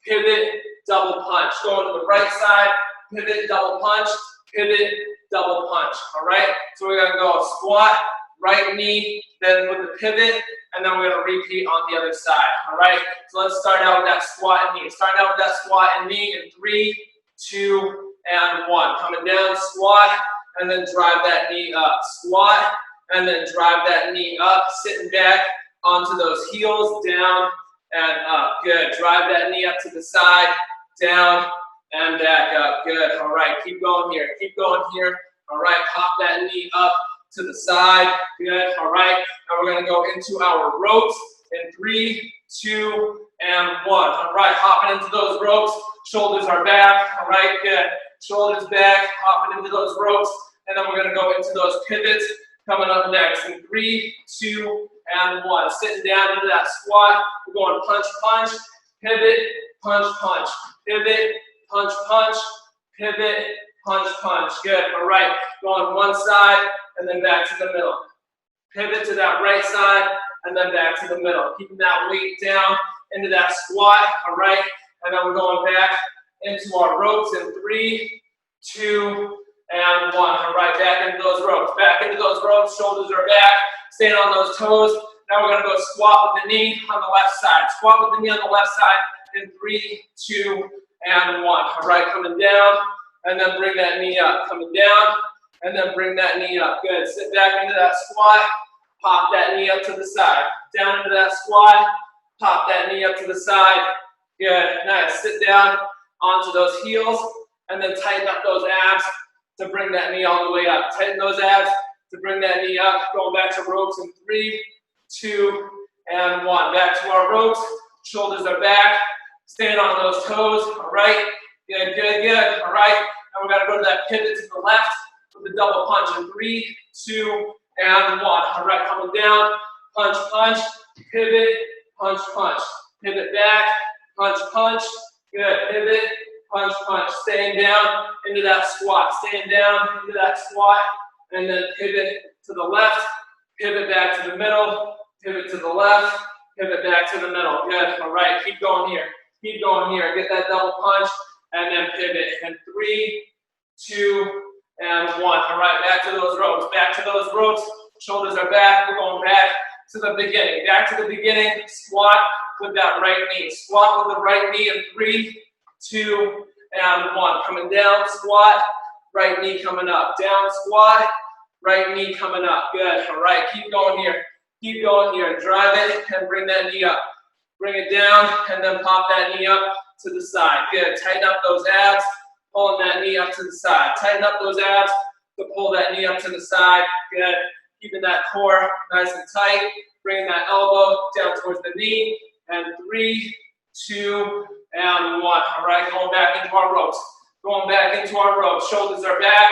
pivot, double punch. Going to the right side, pivot, double punch, pivot, double punch. All right, so we're going to go squat, right knee, then with the pivot, and then we're going to repeat on the other side. All right, so let's start out with that squat and knee. Start out with that squat and knee in 3, 2, and 1. Coming down, squat, and then drive that knee up. Squat, and then drive that knee up, sitting back onto those heels, down and up. Good. Drive that knee up to the side, down and back up. Good. All right, keep going here. Keep going here. All right, pop that knee up to the side. Good. All right, and we're going to go into our ropes in 3, 2, and 1. All right, hopping into those ropes. Shoulders are back. All right, good. Shoulders back, hopping into those ropes, and then we're going to go into those pivots coming up next in 3, 2, and 1. Sitting down into that squat, we're going punch, punch, pivot, punch, punch, pivot, punch, punch, pivot, punch, punch. Good. All right, going one side and then back to the middle. pivot to that right side, and then back to the middle. Keeping that weight down into that squat, all right? And then we're going back into our ropes in 3, 2, and 1. All right, back into those ropes. Back into those ropes, shoulders are back, staying on those toes. Now we're gonna go squat with the knee on the left side. Squat with the knee on the left side in 3, 2, and 1. All right, coming down, and then bring that knee up. Coming down, and then bring that knee up. Good, sit back into that squat. Pop that knee up to the side. Down into that squat. Pop that knee up to the side. Good, nice. Sit down onto those heels and then tighten up those abs to bring that knee all the way up. Tighten those abs to bring that knee up. Going back to ropes in 3, 2, and 1. Back to our ropes. Shoulders are back. Staying on those toes. All right. Good, good, good. All right. Now we're going to go to that pivot to the left with the double punch in 3, 2, and 1. All right, coming down, punch, punch, pivot, punch, punch. Pivot back, punch, punch. Good, pivot, punch, punch. Staying down into that squat. Staying down into that squat. And then pivot to the left, pivot back to the middle, pivot to the left, pivot back to the middle. Good, all right, keep going here. Keep going here. Get that double punch, and then pivot. And 3, 2, and 1. All right, back to those ropes. Back to those ropes. Shoulders are back. We're going back to the beginning. Back to the beginning. Squat with that right knee. Squat with the right knee in 3, 2, and 1. Coming down, squat. Right knee coming up. Down, squat. Right knee coming up. Good. All right, keep going here. Keep going here. Drive it and bring that knee up. Bring it down and then pop that knee up to the side. Good. Tighten up those abs. Pulling that knee up to the side. Tighten up those abs to pull that knee up to the side. Good. Keeping that core nice and tight. Bringing that elbow down towards the knee. And 3, 2, and 1. All right, going back into our ropes. Going back into our ropes. Shoulders are back.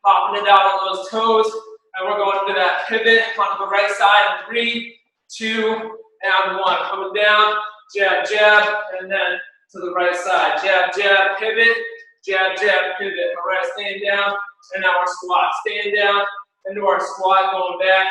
Popping it out on those toes. And we're going into that pivot onto the right side in 3, 2, and 1. Coming down. Jab, jab. And then to the right side. Jab, jab, pivot. Jab, jab, pivot. All right, staying down, and now our squat. Staying down into our squat, going back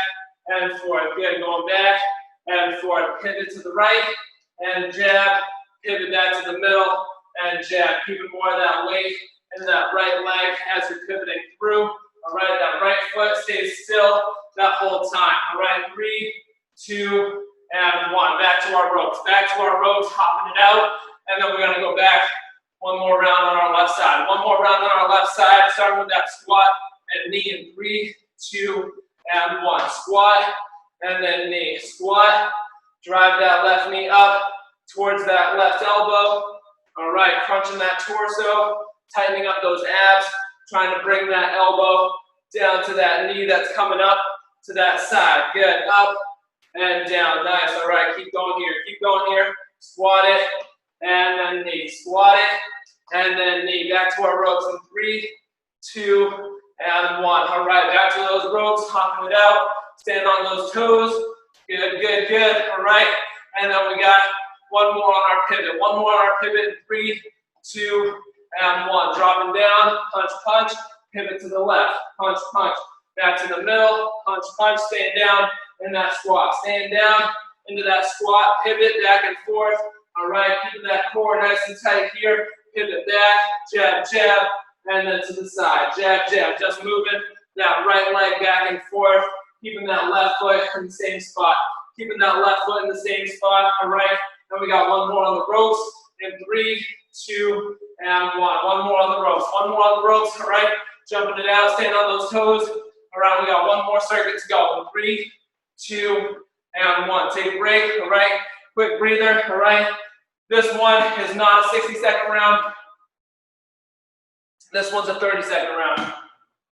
and forth. Good, going back and forth. Pivot to the right, and jab. Pivot back to the middle, and jab. Keeping more of that weight in that right leg as you're pivoting through. All right, that right foot stays still that whole time. All right, 3, 2, and 1. Back to our ropes. Back to our ropes, hopping it out, and then we're going to go back. One more round on our left side. One more round on our left side. Starting with that squat and knee in 3, 2, and 1. Squat and then knee. Squat. Drive that left knee up towards that left elbow. All right, crunching that torso, tightening up those abs, trying to bring that elbow down to that knee that's coming up to that side. Good. Up and down. Nice. All right, keep going here. Keep going here. Squat it and then knee. Squat it. And then knee. Back to our ropes in 3, 2, and 1. All right, back to those ropes, hopping it out. Stand on those toes. Good, good, good. All right, and then we got one more on our pivot. One more on our pivot in 3, 2, and 1. Dropping down, punch, punch. Pivot to the left, punch, punch. Back to the middle, punch, punch. Staying down in that squat. Staying down into that squat. Pivot back and forth. All right, keeping that core nice and tight here. Pivot back, jab, jab, and then to the side. Jab, jab, just moving that right leg back and forth, keeping that left foot in the same spot. Keeping that left foot in the same spot, all right? Then we got one more on the ropes in 3, 2, and 1. One more on the ropes, one more on the ropes, all right? Jumping it out, staying on those toes. All right, we got one more circuit to go. In 3, 2, and 1. Take a break, all right? Quick breather, all right? This one is not a 60-second round. This one's a 30-second round.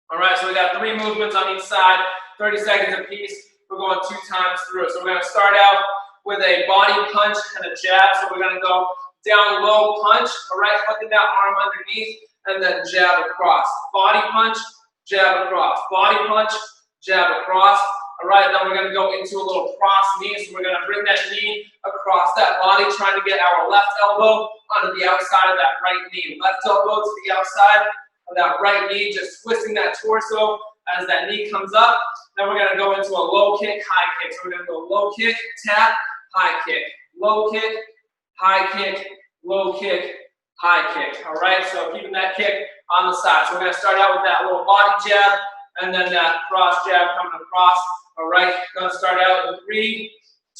All right, so we got 3 movements on each side, 30 seconds apiece. We're going 2 times through it. So we're going to start out with a body punch and a jab. So we're going to go down low punch, all right, hooking that arm underneath, and then jab across. Body punch, jab across. Body punch, jab across. All right, then we're going to go into a little cross knee. So we're going to bring that knee across that body, trying to get our left elbow onto the outside of that right knee. Left elbow to the outside of that right knee, just twisting that torso as that knee comes up. Then we're going to go into a low kick, high kick. So we're going to go low kick, tap, high kick, low kick, high kick, low kick, high kick. All right, so keeping that kick on the side. So we're going to start out with that little body jab and then that cross jab coming across. All right, going to start out in 3,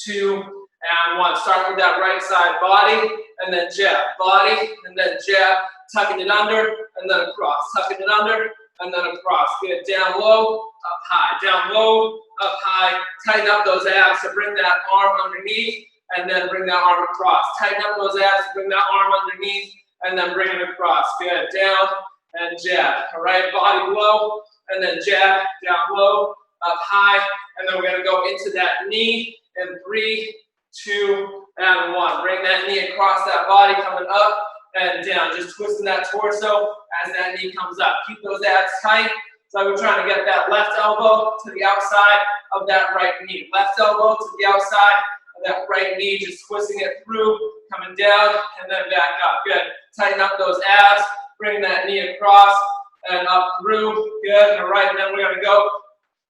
2, and 1. Start with that right side body and then jab, body and then jab, tucking it under and then across, tucking it under and then across. Good, down low, up high, down low, up high. Tighten up those abs to bring that arm underneath and then bring that arm across. Tighten up those abs to bring that arm underneath and then bring it across. Good, down and jab. All right, body low and then jab, down low, up high, and then we're going to go into that knee in 3, 2, and 1. Bring that knee across that body, coming up and down. Just twisting that torso as that knee comes up. Keep those abs tight. So we're trying to get that left elbow to the outside of that right knee. Left elbow to the outside of that right knee, just twisting it through, coming down, and then back up. Good. Tighten up those abs. Bring that knee across and up through. Good. All right, and then we're going to go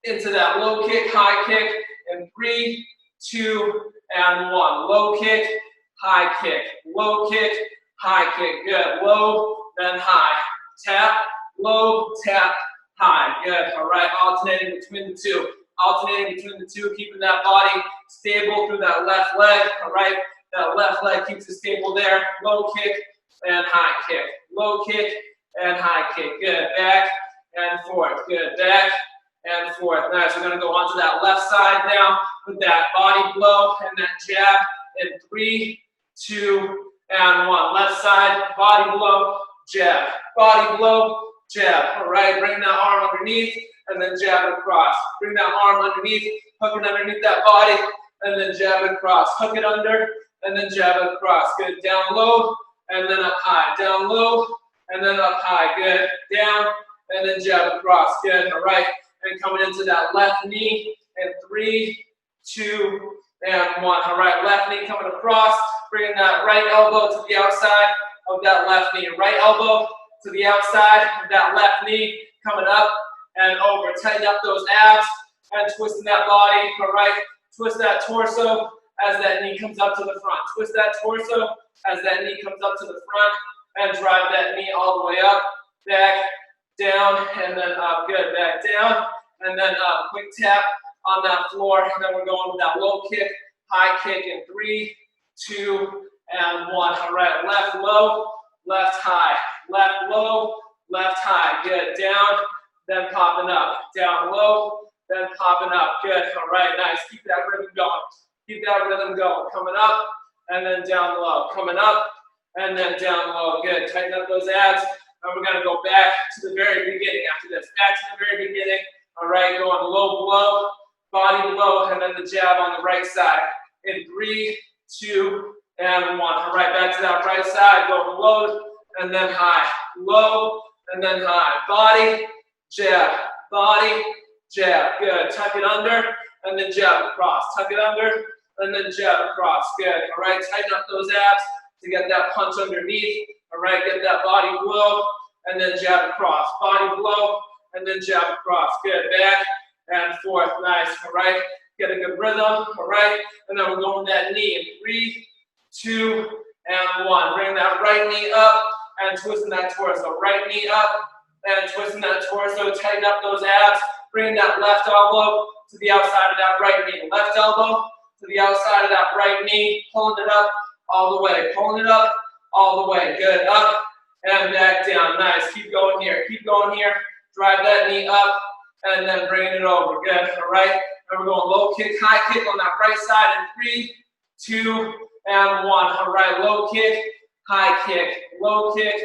into that low kick, high kick in 3, 2, and 1. Low kick, high kick, low kick, high kick. Good. Low, then high. Tap, low, tap, high. Good. All right. Alternating between the two. Alternating between the two, keeping that body stable through that left leg. All right. That left leg keeps it stable there. Low kick and high kick. Low kick and high kick. Good. Back and forth. Good. Back and forth. Nice. We're going to go onto that left side now with that body blow and that jab in 3, 2, and 1. Left side, body blow, jab. Body blow, jab. All right, bring that arm underneath and then jab it across. Bring that arm underneath, hook it underneath that body, and then jab it across. Hook it under and then jab it across. Good. Down low and then up high. Down low and then up high. Good. Down and then jab across. Good. All right. And coming into that left knee in 3, 2, and 1. All right. Left knee coming across. Bringing that right elbow to the outside of that left knee. Right elbow to the outside of that left knee. Coming up and over. Tighten up those abs and twisting that body. All right. Twist that torso as that knee comes up to the front. Twist that torso as that knee comes up to the front and drive that knee all the way up, back, down, and then up. Good. Back down and then up. Quick tap on that floor. And then we're going with that low kick, high kick in 3, 2, and 1. All right. Left low, left high. Left low, left high. Good. Down, then popping up. Down low, then popping up. Good. All right. Nice. Keep that rhythm going. Keep that rhythm going. Coming up and then down low. Coming up and then down low. Good. Tighten up those abs. And we're going to go back to the very beginning after this. Back to the very beginning. All right. Going low blow, body blow, and then the jab on the right side. In 3, 2, and 1. All right. Back to that right side. Going low and then high. Low and then high. Body, jab. Body, jab. Good. Tuck it under and then jab across. Tuck it under and then jab across. Good. All right. Tighten up those abs to get that punch underneath. All right. Get that body blow and then jab across. Body blow and then jab across. Good. Back and forth. Nice. All right. Get a good rhythm. All right. And then we're going that knee in 3, 2, and 1. Bring that right knee up and twisting that torso. Right knee up and twisting that torso. Tighten up those abs. Bring that left elbow to the outside of that right knee. Left elbow to the outside of that right knee. Pulling it up all the way. Pulling it up all the way. Good. Up and back down. Nice. Keep going here. Keep going here. Drive that knee up and then bringing it over. Good. All right. And we're going low kick, high kick on that right side in 3, 2, and 1. All right. Low kick, high kick. Low kick,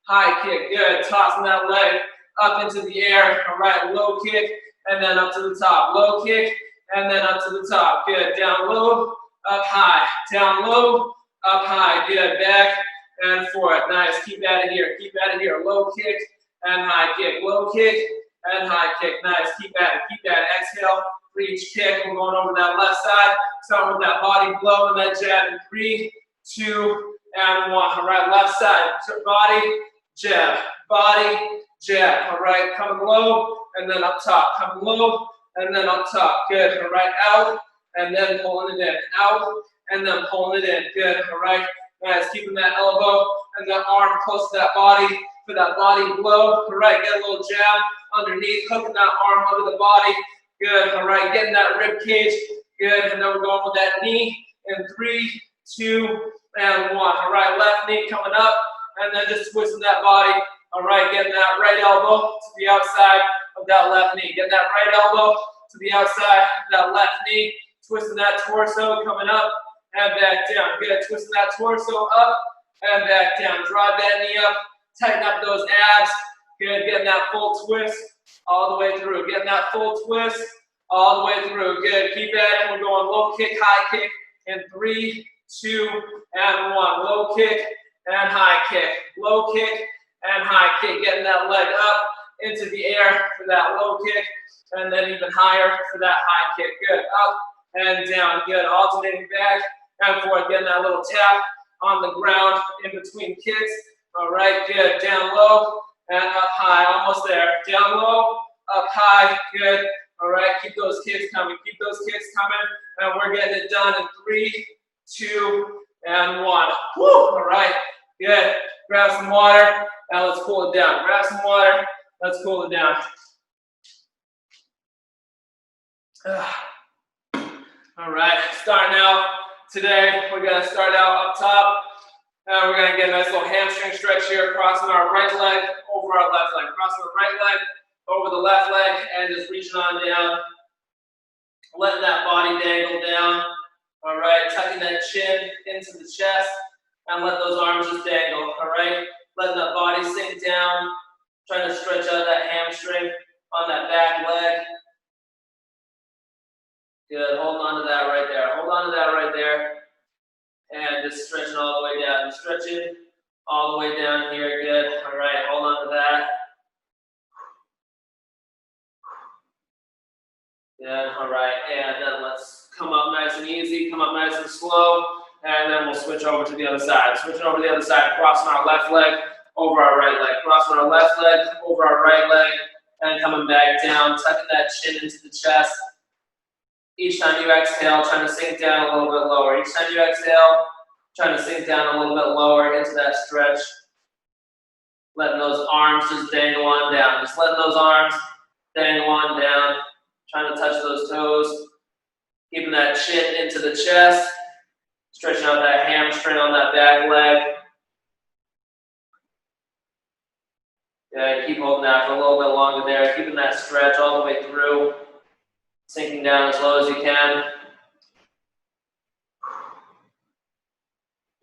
high kick. Good. Tossing that leg up into the air. All right. Low kick and then up to the top. Low kick and then up to the top. Good. Down low, up high. Down low, up high. Good. Back and forth. Nice. Keep at it here. Keep at it here. Low kick and high kick. Low kick and high kick. Nice. Keep at it. Keep at it. Exhale for each kick. We're going over that left side. Starting with that body blow and that jab in 3, 2, and 1. All right. Left side. Body, jab. Body, jab. All right. Coming low and then up top. Coming low and then up top. Good. All right, out, and then pulling it in. Out, and then pulling it in. Good. All right. Nice. Keeping that elbow and that arm close to that body for that body blow. All right. Get a little jab underneath, hooking that arm under the body. Good. All right. Getting that rib cage. Good. And then we're going with that knee in 3, 2, and 1. All right. Left knee coming up, and then just twisting that body. All right. Getting that right elbow to the outside of that left knee. Getting that right elbow to the outside of that left knee. Twisting that torso, coming up and back down. Good. Twisting that torso up and back down. Drive that knee up. Tighten up those abs. Good. Getting that full twist all the way through. Getting that full twist all the way through. Good. Keep at it. We're going low kick, high kick in 3, 2, and 1. Low kick and high kick. Low kick and high kick. Getting that leg up into the air for that low kick, and then even higher for that high kick. Good. Up and down. Good. Alternating back and forth. Getting that little tap on the ground in between kicks. All right. Good. Down low and up high. Almost there. Down low, up high. Good. All right. Keep those kicks coming. Keep those kicks coming. And we're getting it done in 3, 2, and 1. Woo. All right. Good. Grab some water. Now let's cool it down. Grab some water. Let's cool it down. All right, starting out today, we're going to start out up top, and we're going to get a nice little hamstring stretch here, crossing our right leg over our left leg, crossing the right leg over the left leg, and just reaching on down, letting that body dangle down. All right, tucking that chin into the chest, and let those arms just dangle. All right, letting that body sink down, trying to stretch out that hamstring on that back leg. Good, hold on to that right there. Hold on to that right there. And just stretching all the way down. Just stretching all the way down here. Good. All right, hold on to that. Good, all right. And then let's come up nice and easy. Come up nice and slow. And then we'll switch over to the other side. Switching over to the other side, crossing our left leg over our right leg. Crossing our left leg over our right leg. And coming back down, tucking that chin into the chest. Each time you exhale, trying to sink down a little bit lower. Each time you exhale, trying to sink down a little bit lower into that stretch. Letting those arms just dangle on down. Just letting those arms dangle on down. Trying to touch those toes. Keeping that chin into the chest. Stretching out that hamstring on that back leg. Good. Keep holding that for a little bit longer there. Keeping that stretch all the way through. Sinking down as low as you can.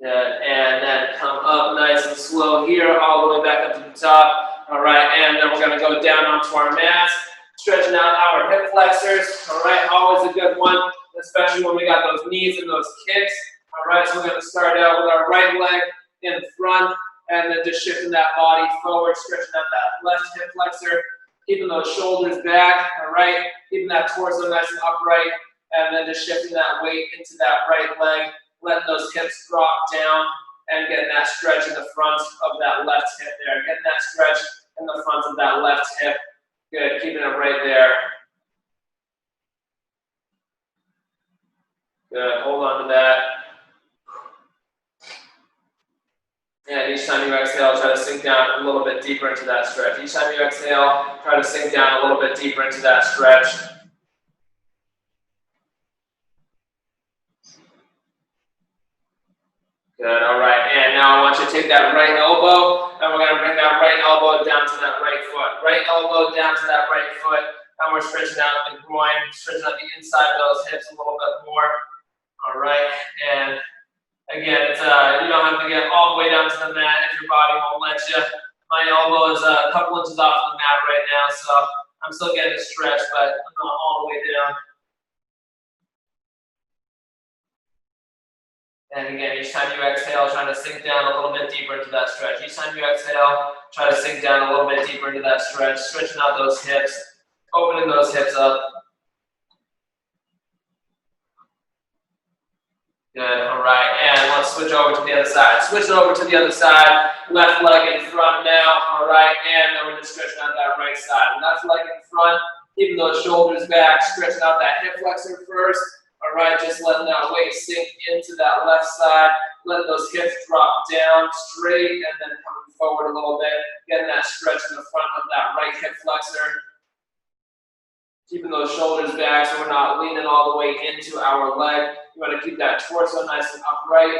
Good. And then come up nice and slow here, all the way back up to the top. All right, and then we're going to go down onto our mats, stretching out our hip flexors. All right, always a good one, especially when we got those knees and those kicks. All right, so we're going to start out with our right leg in front, and then just shifting that body forward, stretching out that left hip flexor. Keeping those shoulders back, all right? Keeping that torso nice and upright, and then just shifting that weight into that right leg, letting those hips drop down, and getting that stretch in the front of that left hip there. Getting that stretch in the front of that left hip. Good, keeping it right there. Good, hold on to that. And each time you exhale, try to sink down a little bit deeper into that stretch. Each time you exhale, try to sink down a little bit deeper into that stretch. Good, all right. And now I want you to take that right elbow, and we're going to bring that right elbow down to that right foot. Right elbow down to that right foot, and we're stretching out the groin, stretching out the inside of those hips a little bit more. All right, and again, it's, you don't have to get all the way down to the mat if your body won't let you. My elbow is a couple inches off the mat right now, so I'm still getting a stretch, but I'm not all the way down. And again, each time you exhale, trying to sink down a little bit deeper into that stretch. Each time you exhale, try to sink down a little bit deeper into that stretch, stretching out those hips, opening those hips up. Good, all right, and let's switch over to the other side. Switching over to the other side, left leg in front now, all right, and then we're just stretching out that right side. Left leg in front, Keeping those shoulders back, stretching out that hip flexor first. All right, just letting that weight sink into that left side. Letting those hips drop down straight and then coming forward a little bit. Getting that stretch in the front of that right hip flexor. Keeping those shoulders back so we're not leaning all the way into our leg. You want to keep that torso nice and upright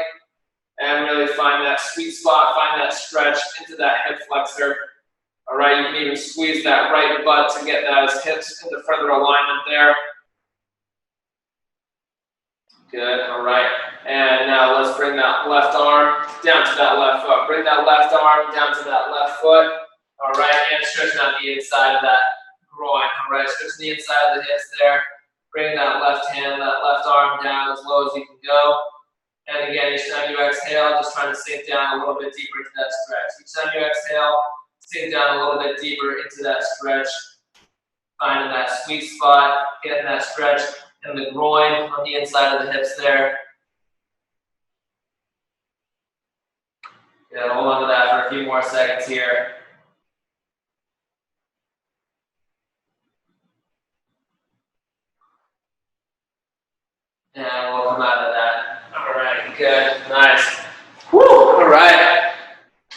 and really find that sweet spot, find that stretch into that hip flexor. All right, you can even squeeze that right butt to get those hips into further alignment there. Good, all right. And now let's bring that left arm down to that left foot. Bring that left arm down to that left foot. All right, and stretching out the inside of that groin. All right, stretching the inside of the hips there. Bring that left hand, that left arm down as low as you can go. And again, each time you exhale, just trying to sink down a little bit deeper into that stretch. Each time you exhale, sink down a little bit deeper into that stretch. Finding that sweet spot, getting that stretch in the groin on the inside of the hips there. Good, hold on to that for a few more seconds here. And we'll come out of that. All right, good, nice. Woo, all right.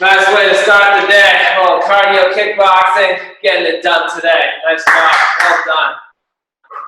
Nice way to start the day. A little cardio kickboxing, getting it done today. Nice job, well done.